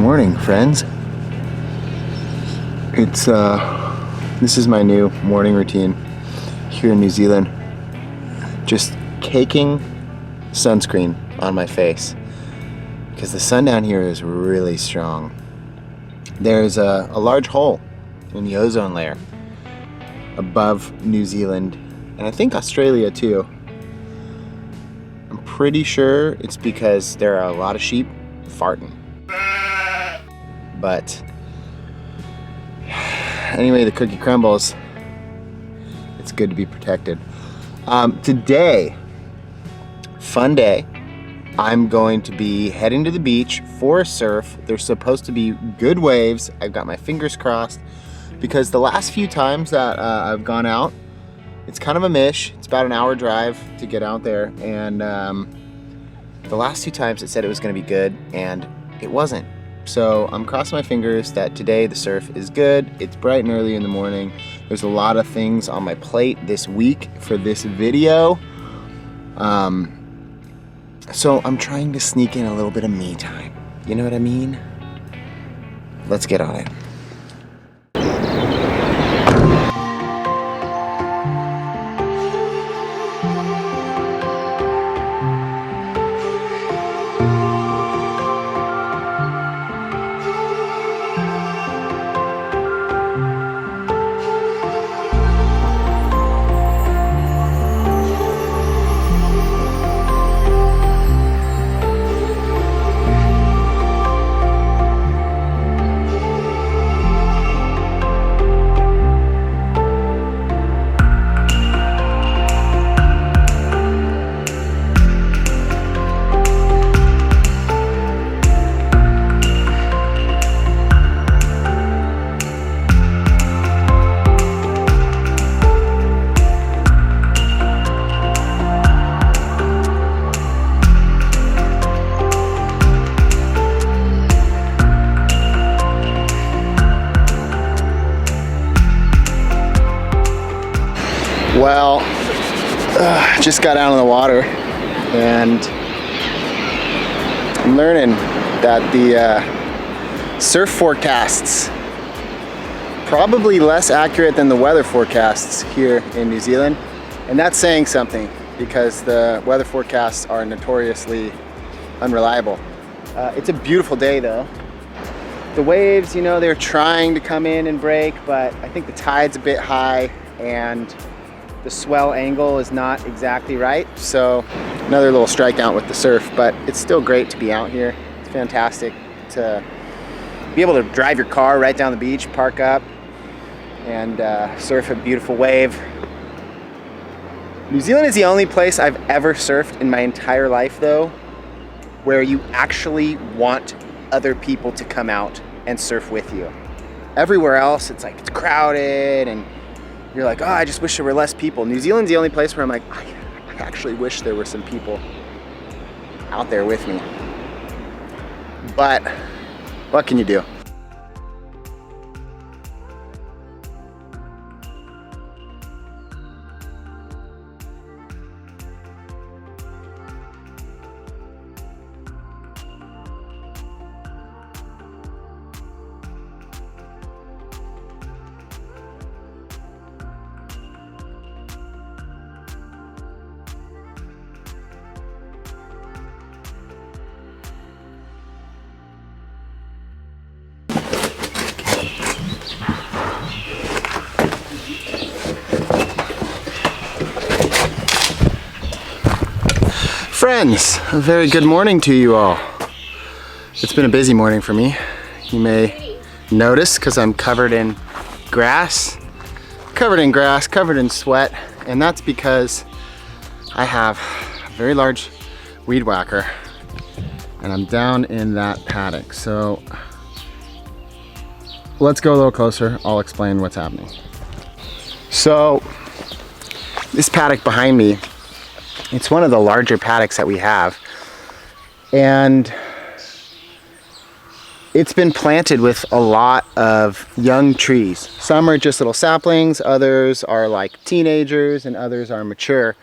morning, friends. This is my new morning routine here in New Zealand. Just caking sunscreen on my face because the sun down here is really strong. There's a large hole in the ozone layer above New Zealand, and I think Australia too. I'm pretty sure it's because there are a lot of sheep farting. But anyway, the cookie crumbles. It's good to be protected. Today, fun day. I'm going to be heading to the beach for a surf. There's supposed to be good waves. I've got my fingers crossed because the last few times that I've gone out, it's kind of a mish. It's about an hour drive to get out there, and the last two times it said it was going to be good, and it wasn't. So I'm crossing my fingers that today the surf is good. It's bright and early in the morning. There's a lot of things on my plate this week for this video. So I'm trying to sneak in a little bit of me time. You know what I mean? Let's get on it. Well, just got out of the water, and I'm learning that the surf forecasts probably less accurate than the weather forecasts here in New Zealand, and that's saying something because the weather forecasts are notoriously unreliable. It's a beautiful day though. The waves, you know, they're trying to come in and break, but I think the tide's a bit high and the swell angle is not exactly right. So another little strikeout with the surf, but it's still great to be out here. It's fantastic to be able to drive your car right down the beach, park up, and surf a beautiful wave. New Zealand is the only place I've ever surfed in my entire life though, where you actually want other people to come out and surf with you. Everywhere else, it's like it's crowded and you're like, oh, I just wish there were less people. New Zealand's the only place where I'm like, I actually wish there were some people out there with me. But what can you do? Friends, a very good morning to you all. It's been a busy morning for me. You may notice because I'm covered in grass, covered in sweat, and that's because I have a very large weed whacker and I'm down in that paddock. So let's go a little closer. I'll explain what's happening. So this paddock behind me, it's one of the larger paddocks that we have, and it's been planted with a lot of young trees. Some are just little saplings, others are like teenagers, and others are mature.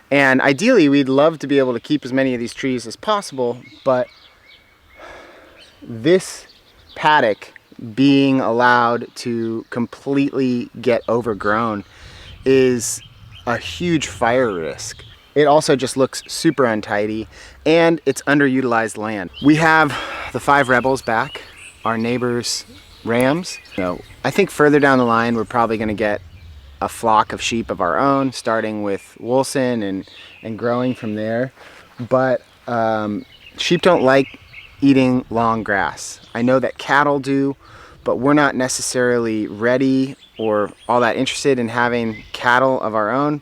And ideally, we'd love to be able to keep as many of these trees as possible, but this paddock being allowed to completely get overgrown is a huge fire risk. It also just looks super untidy, and it's underutilized land. We have the 5 rebels back, our neighbors' rams. I think further down the line we're probably going to get a flock of sheep of our own, starting with Wilson and growing from there. But sheep don't like eating long grass. I know that cattle do, but we're not necessarily ready or all that interested in having cattle of our own.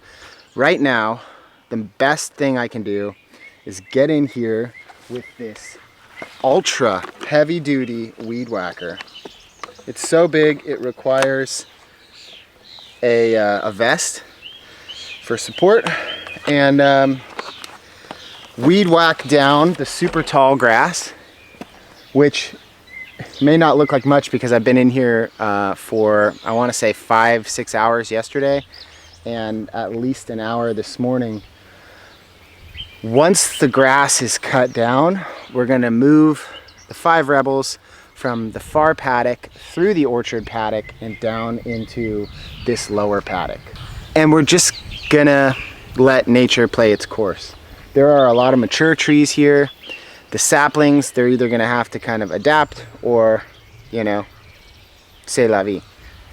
Right now, the best thing I can do is get in here with this ultra heavy duty weed whacker. It's so big it requires a vest for support, and weed whack down the super tall grass, which may not look like much because I've been in here for, I want to say 5-6 hours yesterday and at least an hour this morning. Once the grass is cut down, we're going to move the 5 rebels from the far paddock through the orchard paddock and down into this lower paddock. And we're just gonna let nature play its course. There are a lot of mature trees here. The saplings, they're either gonna have to kind of adapt or, you know, c'est la vie.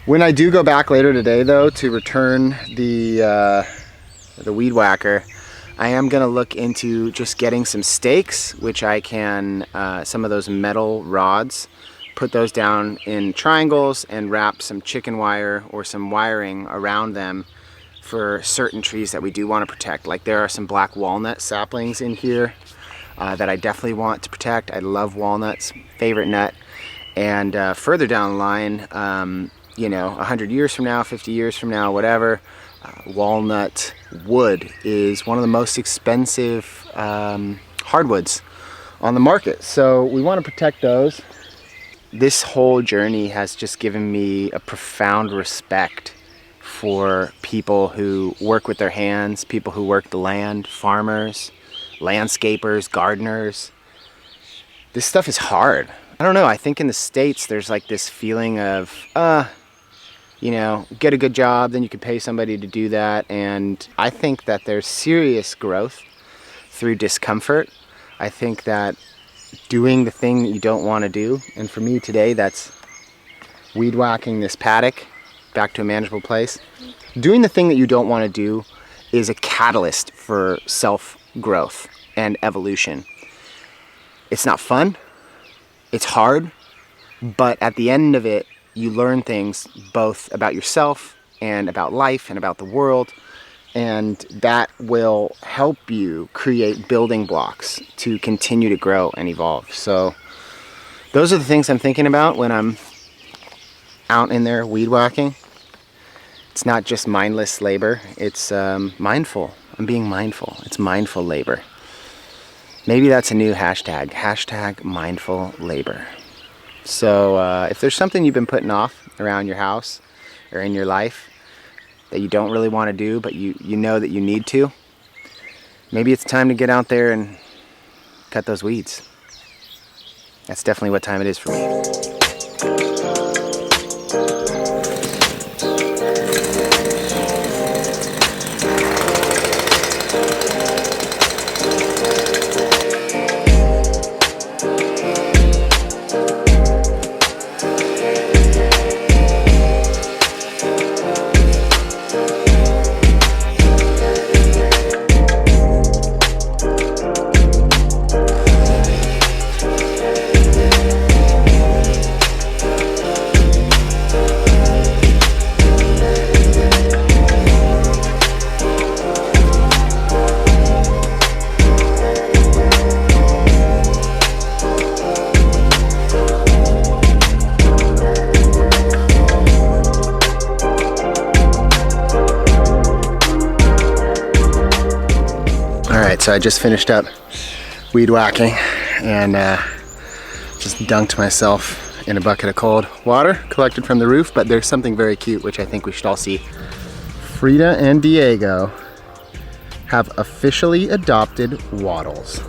When I do go back later today though to return the weed whacker, I am gonna look into just getting some stakes, which I can, some of those metal rods, put those down in triangles and wrap some chicken wire or some wiring around them for certain trees that we do want to protect. Like there are some black walnut saplings in here that I definitely want to protect. I love walnuts, favorite nut. And further down the line, you know, 100 years from now, 50 years from now, whatever, walnut wood is one of the most expensive hardwoods on the market. So we want to protect those. This whole journey has just given me a profound respect for people who work with their hands, people who work the land, farmers, landscapers, gardeners. This stuff is hard. I don't know, I think in the States there's like this feeling of, you know, get a good job, then you can pay somebody to do that. And I think that there's serious growth through discomfort. I think that doing the thing that you don't want to do, and for me today that's weed whacking this paddock back to a manageable place. Doing the thing that you don't want to do is a catalyst for self-growth and evolution. It's not fun, it's hard, but at the end of it you learn things both about yourself and about life and about the world, and that will help you create building blocks to continue to grow and evolve. So those are the things I'm thinking about when I'm out in there weed whacking. It's not just mindless labor, it's mindful. I'm being mindful. It's mindful labor. Maybe that's a new hashtag, hashtag mindful labor. So if there's something you've been putting off around your house or in your life that you don't really want to do, but you know that you need to, maybe it's time to get out there and cut those weeds. That's definitely what time it is for me. So I just finished up weed whacking and just dunked myself in a bucket of cold water collected from the roof, but there's something very cute which I think we should all see. Frida and Diego have officially adopted wattles.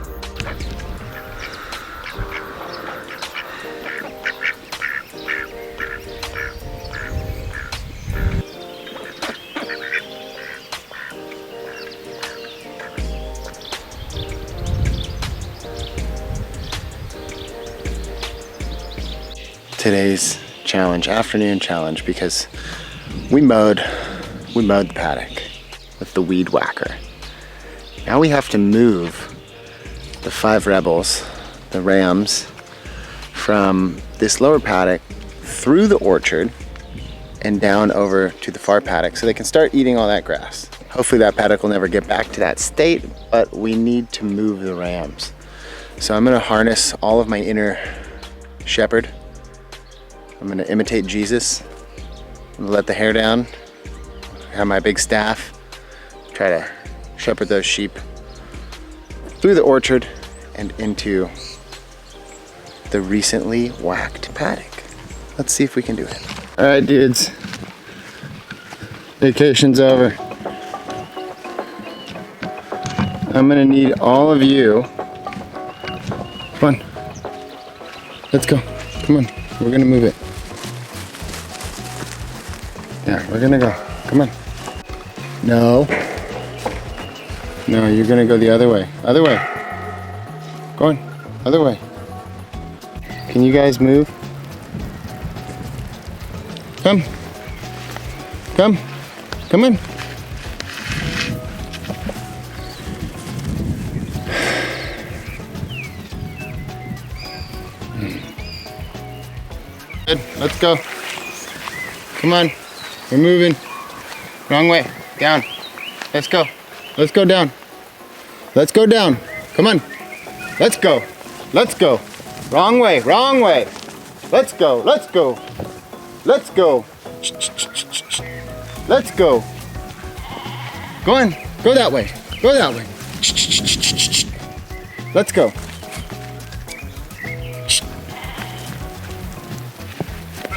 today's challenge, afternoon challenge, because we mowed the paddock with the weed whacker. Now we have to move the 5 rebels, the rams, from this lower paddock through the orchard and down over to the far paddock so they can start eating all that grass. Hopefully that paddock will never get back to that state, but we need to move the rams. So I'm gonna harness all of my inner shepherd. I'm gonna imitate Jesus. I'm gonna let the hair down, have my big staff, try to shepherd those sheep through the orchard and into the recently whacked paddock. Let's see if we can do it. All right, dudes. Vacation's over. I'm gonna need all of you. Come on. Let's go. Come on. We're gonna move it. Yeah, we're gonna go. Come on. No. No, you're gonna go the other way. Other way. Go on. Other way. Can you guys move? Come. Come. Come in. Good. Let's go. Come on. We're moving. Wrong way. Down. Let's go. Let's go down. Let's go down. Come on. Let's go. Let's go. Wrong way. Wrong way. Let's go. Let's go. Let's go. Let's go. Go on. Go that way. Go that way. Let's go.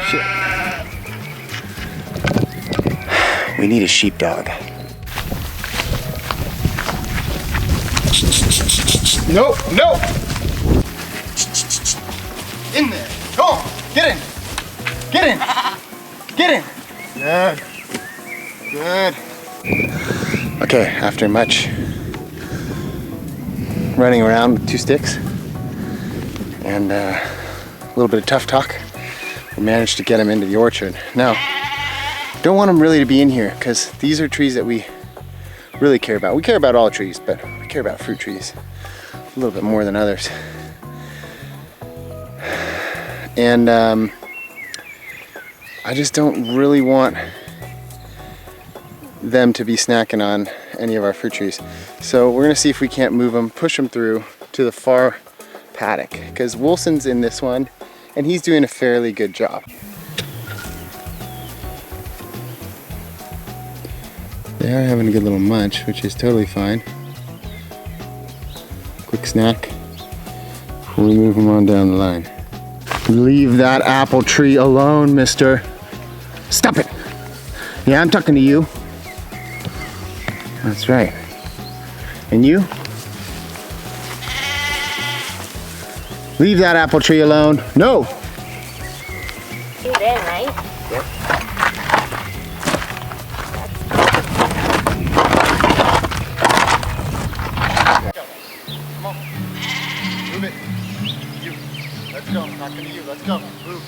Shit. We need a sheepdog. No, no. In there. Go on. Get in. Get in. Get in. Good. Good. Okay, after much running around with 2 sticks and a little bit of tough talk, we managed to get him into the orchard. Now, don't want him really to be in here because these are trees that we really care about. We care about all trees, but we care about fruit trees a little bit more than others. And I just don't really want them to be snacking on any of our fruit trees. So we're gonna see if we can't move them, push them through to the far paddock, because Wilson's in this one and he's doing a fairly good job. They are having a good little munch, which is totally fine. Quick snack before we move them on down the line. Leave that apple tree alone, mister. Stop it. Yeah, I'm talking to you. That's right. And you? Leave that apple tree alone. No. You're in, right? Yep. Come on. Move it. You. Let's go. I'm talking to you. Let's go. Move.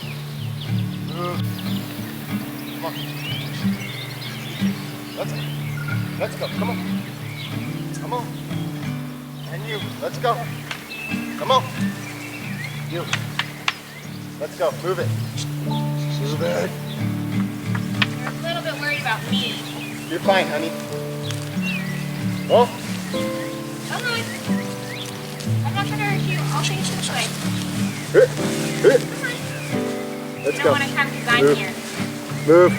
Move. Come on. Let's go. Come on. Come on. And you. Let's go. Come on. You. Let's go. Move it. Move it. You're a little bit worried about me. You're fine, honey. Oh. Come on. I'm not gonna hurt you. I'll take you this way. Come on. Let's you go. don't want to come because I'm Move. here. Move.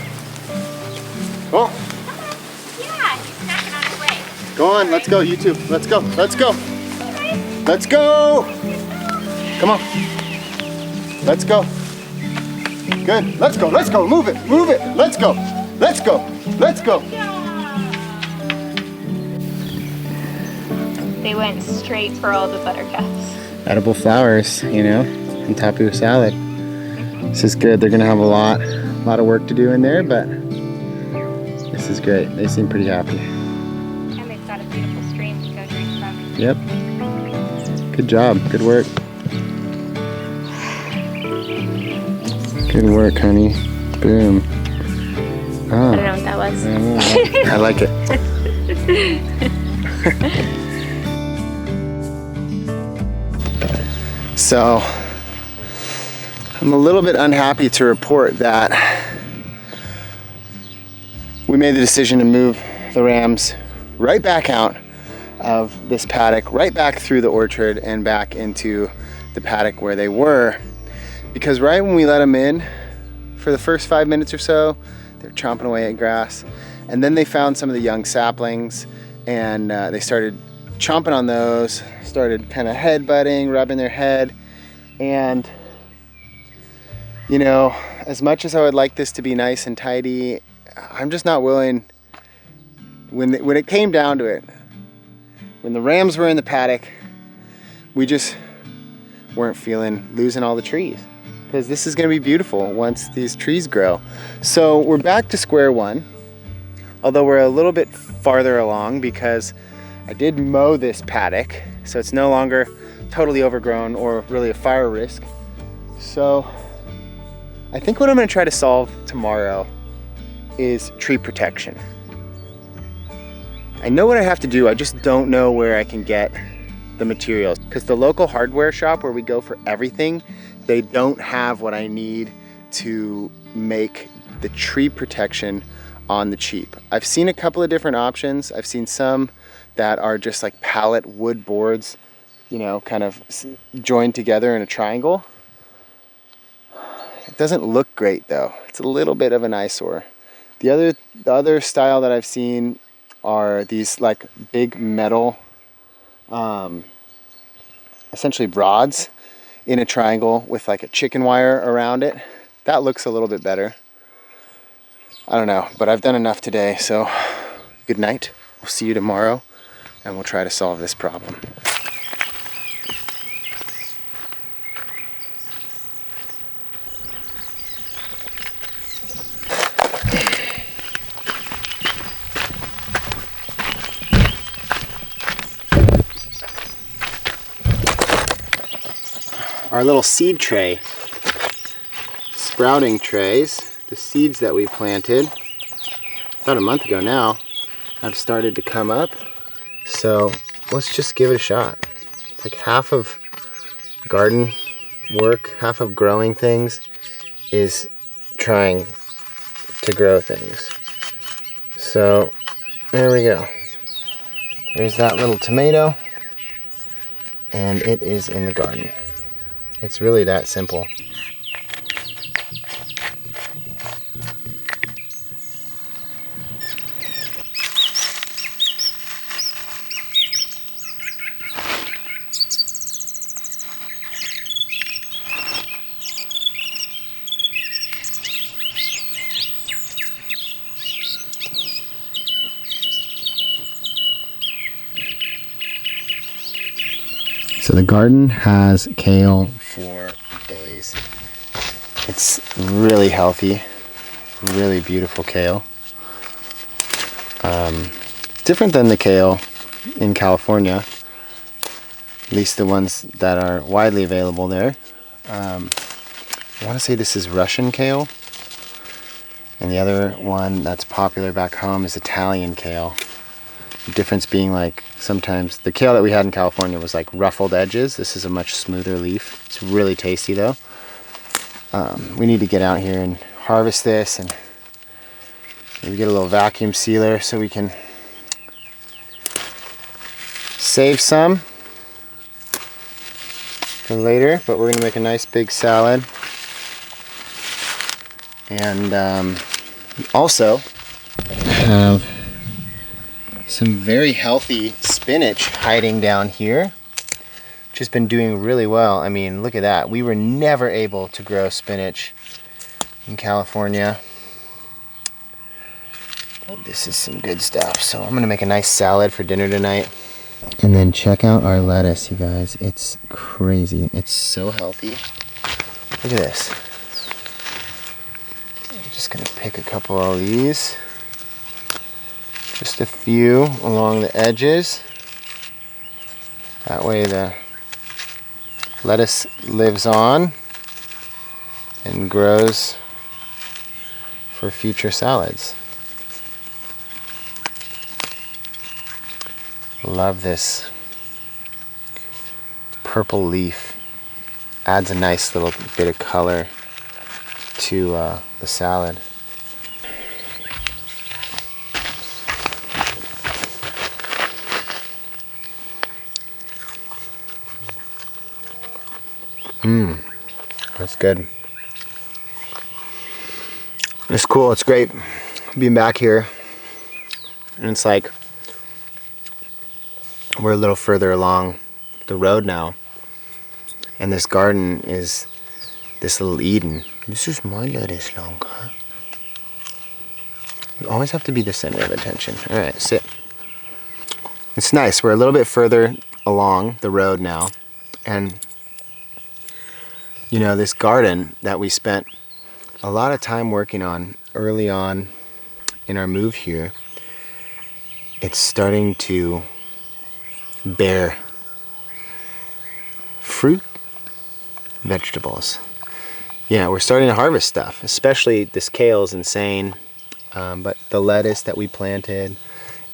Oh. Come on. Yeah, he's snacking on his way. Go on. Let's go, you two. Let's go. Let's go. Let's go. Come on. Let's go. Good. Let's go. Let's go. Move it. Move it. Let's go. Let's go. Let's go. They went straight for all the buttercups. Edible flowers, you know, and tapu salad. This is good. They're gonna have a lot of work to do in there, but this is great. They seem pretty happy. And they've got a beautiful stream to go drink from. Yep. Good job. Good work. Good work, honey. Boom. Oh, I don't know what that was. I like it. So, I'm a little bit unhappy to report that we made the decision to move the rams right back out of this paddock, right back through the orchard and back into the paddock where they were. Because right when we let them in, for the first 5 minutes or so, they're chomping away at grass. And then they found some of the young saplings and they started chomping on those, started kind of head-butting, rubbing their head. And, you know, as much as I would like this to be nice and tidy, I'm just not willing. When it came down to it, when the rams were in the paddock, we just weren't feeling losing all the trees, because this is going to be beautiful once these trees grow. So we're back to square one, although we're a little bit farther along because I did mow this paddock, so it's no longer totally overgrown or really a fire risk. So I think what I'm going to try to solve tomorrow is tree protection. I know what I have to do, I just don't know where I can get the materials, because the local hardware shop where we go for everything, they don't have what I need to make the tree protection on the cheap. I've seen a couple of different options. I've seen some that are just like pallet wood boards, you know, kind of joined together in a triangle. It doesn't look great though. It's a little bit of an eyesore. The other style that I've seen are these like big metal, essentially rods in a triangle with like a chicken wire around it. That looks a little bit better. I don't know, but I've done enough today, so good night. We'll see you tomorrow and we'll try to solve this problem. Our little seed tray, sprouting trays, the seeds that we planted about a month ago now have started to come up. So let's just give it a shot. It's like half of garden work, half of growing things is trying to grow things. So there we go. There's that little tomato, and it is in the garden. It's really that simple. So the garden has kale for days. It's really healthy, really beautiful kale. Different than the kale in California, at least the ones that are widely available there. I want to say this is Russian kale, and the other one that's popular back home is Italian kale. The difference being, like, sometimes the kale that we had in California was like ruffled edges. This is a much smoother leaf. It's really tasty though. We need to get out here and harvest this and maybe get a little vacuum sealer so we can save some for later. But we're gonna make a nice big salad. And also have some very healthy spinach hiding down here, which has been doing really well. I mean, look at that. We were never able to grow spinach in California. But this is some good stuff. So I'm gonna make a nice salad for dinner tonight. And then check out our lettuce, you guys. It's crazy. It's so healthy. Look at this. I'm just gonna pick a couple of these. Just a few along the edges. That way the lettuce lives on and grows for future salads. Love this purple leaf. Adds a nice little bit of color to the salad. That's good. It's cool, it's great being back here. And it's like we're a little further along the road now. And this garden is this little Eden. This is my lettuce, Lonka. You always have to be the center of attention. Alright, sit. It's nice. We're a little bit further along the road now. And you know, this garden that we spent a lot of time working on early on in our move here, it's starting to bear fruit, vegetables. Yeah, we're starting to harvest stuff, especially this kale is insane, but the lettuce that we planted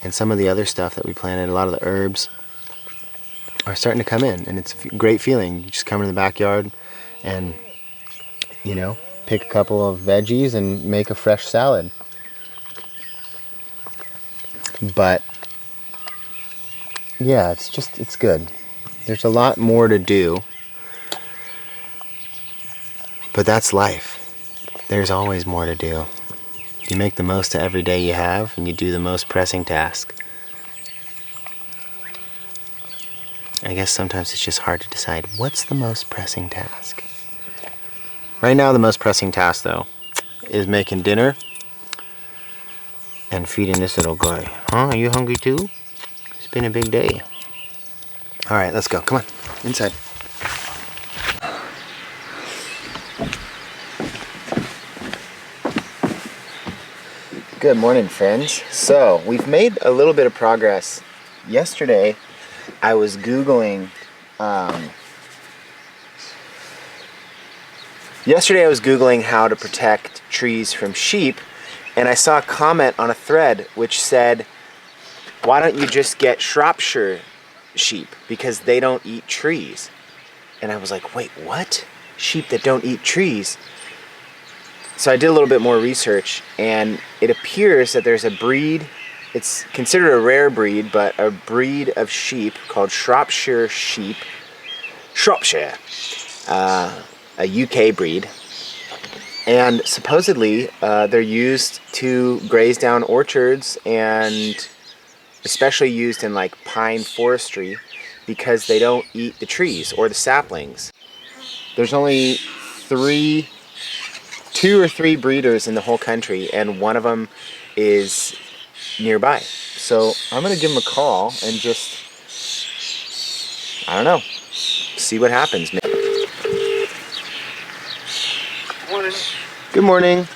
and some of the other stuff that we planted, a lot of the herbs are starting to come in, and it's a great feeling. You just come in the backyard and, you know, pick a couple of veggies and make a fresh salad. But yeah, it's good. There's a lot more to do, but that's life. There's always more to do. You make the most of every day you have, and you do the most pressing task. I guess sometimes it's just hard to decide what's the most pressing task. Right now, the most pressing task, though, is making dinner and feeding this little guy. Huh? Are you hungry too? It's been a big day. All right, let's go. Come on, inside. Good morning, friends. So, we've made a little bit of progress. Yesterday, I was Googling how to protect trees from sheep, and I saw a comment on a thread which said, why don't you just get Shropshire sheep, because they don't eat trees? And I was like, wait, what? Sheep that don't eat trees? So I did a little bit more research, and it appears that there's a breed, it's considered a rare breed, but a breed of sheep called Shropshire sheep, Shropshire, a UK breed. And supposedly they're used to graze down orchards, and especially used in like pine forestry, because they don't eat the trees or the saplings. There's only two or three breeders in the whole country, and one of them is nearby. So I'm gonna give him a call and just, I don't know, see what happens. Morning. Good morning.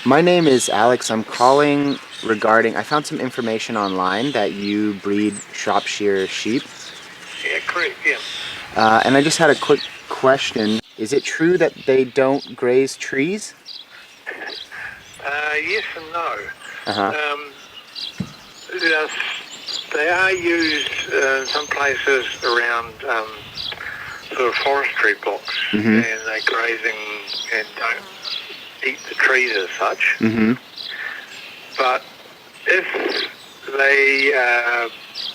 My name is Alex. I'm calling regarding, I found some information online that you breed Shropshire sheep. Yeah, correct, yeah. And I just had a quick question. Is it true that they don't graze trees? Yes and no. Uh-huh. Yes, they are used in some places around sort of forestry blocks, and they're grazing and don't eat the trees as such. But if they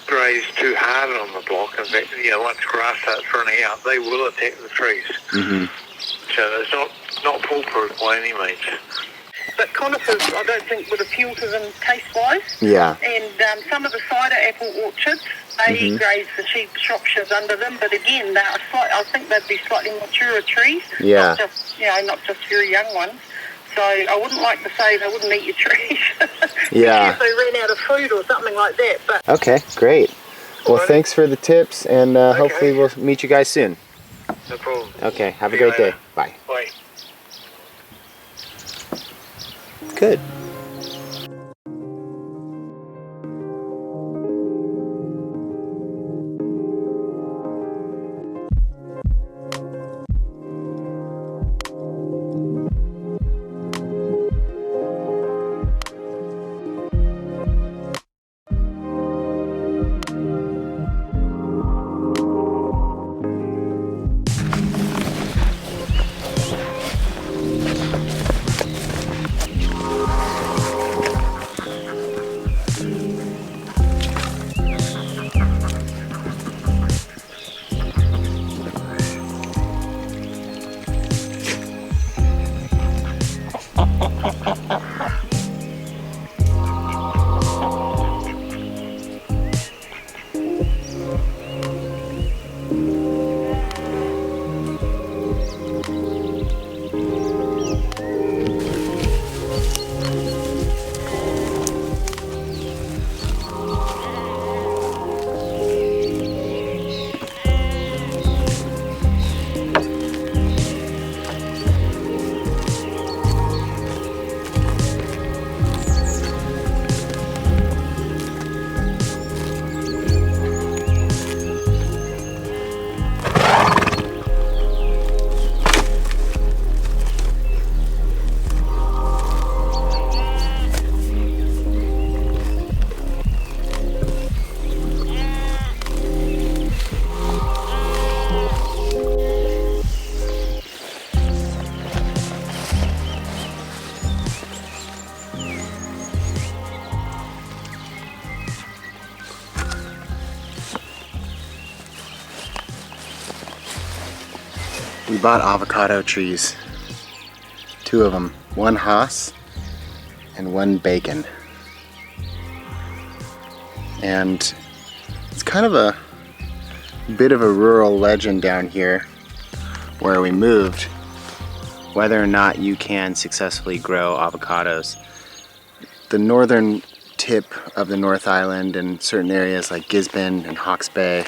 graze too hard on the block, in fact, you know, once grass starts running out, they will attack the trees. So it's not foolproof by any means. But conifers, I don't think, would appeal to them taste-wise. Yeah. And some of the cider apple orchards, they graze the sheep Shropshires under them, but again, I think they'd be slightly maturer trees. Yeah. Not just very young ones. So I wouldn't like to say they wouldn't eat your trees. Yeah. If they ran out of food or something like that. But Okay, great. Well, thanks for the tips, and hopefully we'll meet you guys soon. No problem. Okay, have a See you great day. later. Bye. Bye. Good. We bought avocado trees. 2 of them. 1 Haas and 1 Bacon. And it's kind of a bit of a rural legend down here where we moved, whether or not you can successfully grow avocados. The northern tip of the North Island and certain areas like Gisborne and Hawke's Bay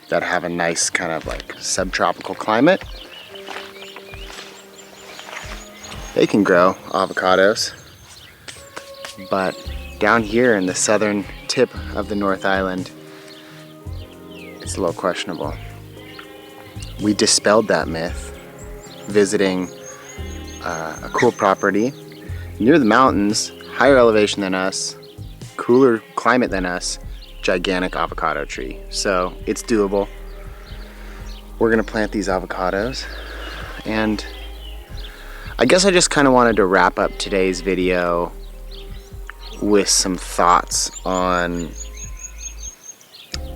that have a nice kind of like subtropical climate, they can grow avocados. But down here in the southern tip of the North Island, it's a little questionable. We dispelled that myth visiting a cool property near the mountains, higher elevation than us, cooler climate than us, gigantic avocado tree. So it's doable. We're gonna plant these avocados, and I guess I just kind of wanted to wrap up today's video with some thoughts on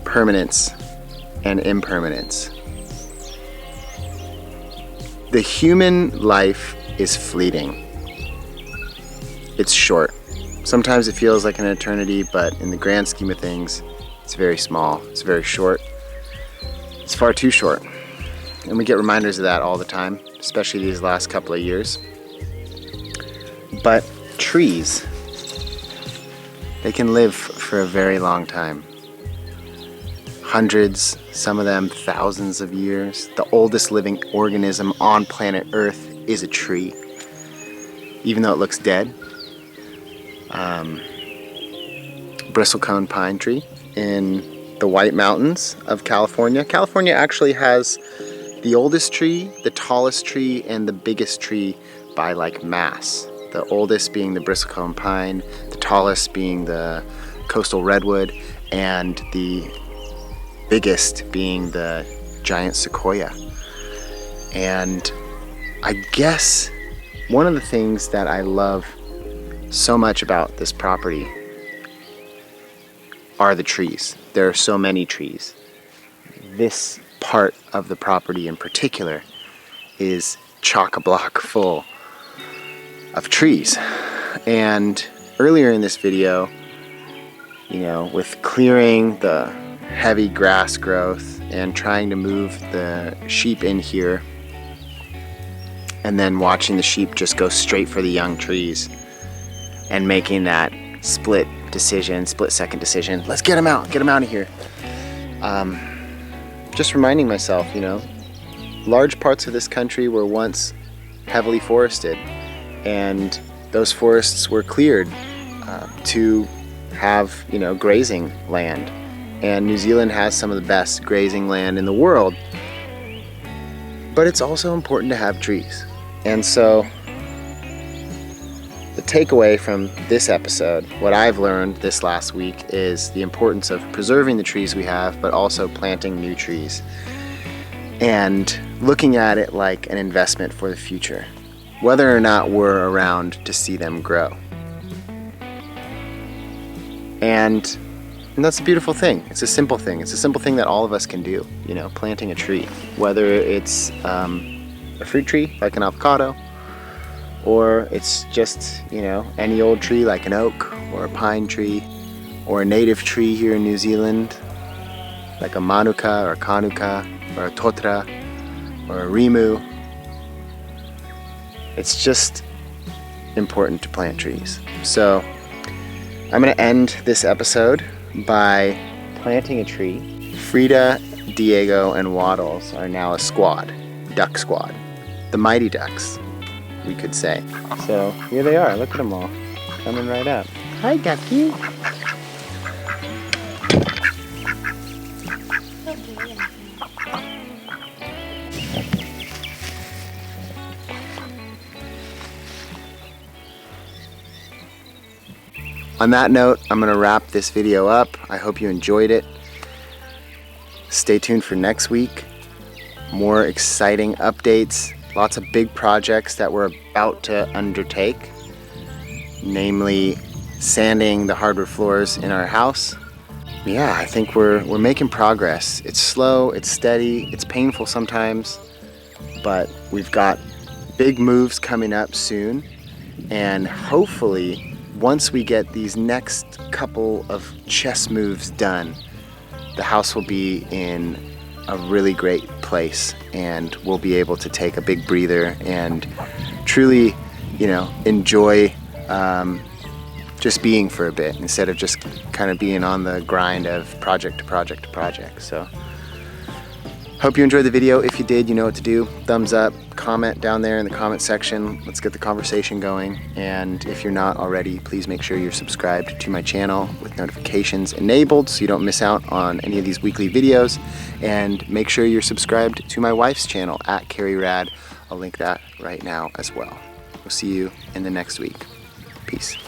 permanence and impermanence. The human life is fleeting. It's short. Sometimes it feels like an eternity, but in the grand scheme of things, it's very small, it's very short. It's far too short. And we get reminders of that all the time, especially these last couple of years. But trees, they can live for a very long time. Hundreds, some of them thousands of years. The oldest living organism on planet Earth is a tree, even though it looks dead. Bristlecone pine tree in the White Mountains of California. California actually has the oldest tree, the tallest tree, and the biggest tree by like mass. The oldest being the bristlecone pine, the tallest being the coastal redwood, and the biggest being the giant sequoia. And I guess one of the things that I love so much about this property are the trees. There are so many trees. This part of the property in particular is chock-a-block full of trees. And earlier in this video, with clearing the heavy grass growth and trying to move the sheep in here, and then watching the sheep just go straight for the young trees and making that split second decision, let's get them out of here. Just reminding myself, large parts of this country were once heavily forested, and those forests were cleared to have, grazing land. And New Zealand has some of the best grazing land in the world, but it's also important to have trees. And so the takeaway from this episode, what I've learned this last week, is the importance of preserving the trees we have, but also planting new trees and looking at it like an investment for the future, whether or not we're around to see them grow. And that's a beautiful thing. It's a simple thing. It's a simple thing that all of us can do, planting a tree, whether it's a fruit tree like an avocado, or it's just, any old tree like an oak or a pine tree, or a native tree here in New Zealand like a manuka or a kanuka or a totra or a rimu. It's just important to plant trees. So I'm going to end this episode by planting a tree. Frida, Diego, and Waddles are now a squad, duck squad, the Mighty Ducks, we could say. So here they are. Look at them all coming right up. Hi, ducky. On that note, I'm going to wrap this video up. I hope you enjoyed it. Stay tuned for next week. More exciting updates. Lots of big projects that we're about to undertake. Namely, sanding the hardwood floors in our house. Yeah, I think we're making progress. It's slow, it's steady, it's painful sometimes. but we've got big moves coming up soon, and hopefully once we get these next couple of chess moves done, the house will be in a really great place, and we'll be able to take a big breather and truly, you know, enjoy just being for a bit instead of just kind of being on the grind of project to project to project. So hope you enjoyed the video. If you did, you know what to do. Thumbs up, comment down there in the comment section. Let's get the conversation going. And if you're not already, please make sure you're subscribed to my channel with notifications enabled so you don't miss out on any of these weekly videos. And make sure you're subscribed to my wife's channel at CarrieRad. I'll link that right now as well. We'll see you in the next week. Peace.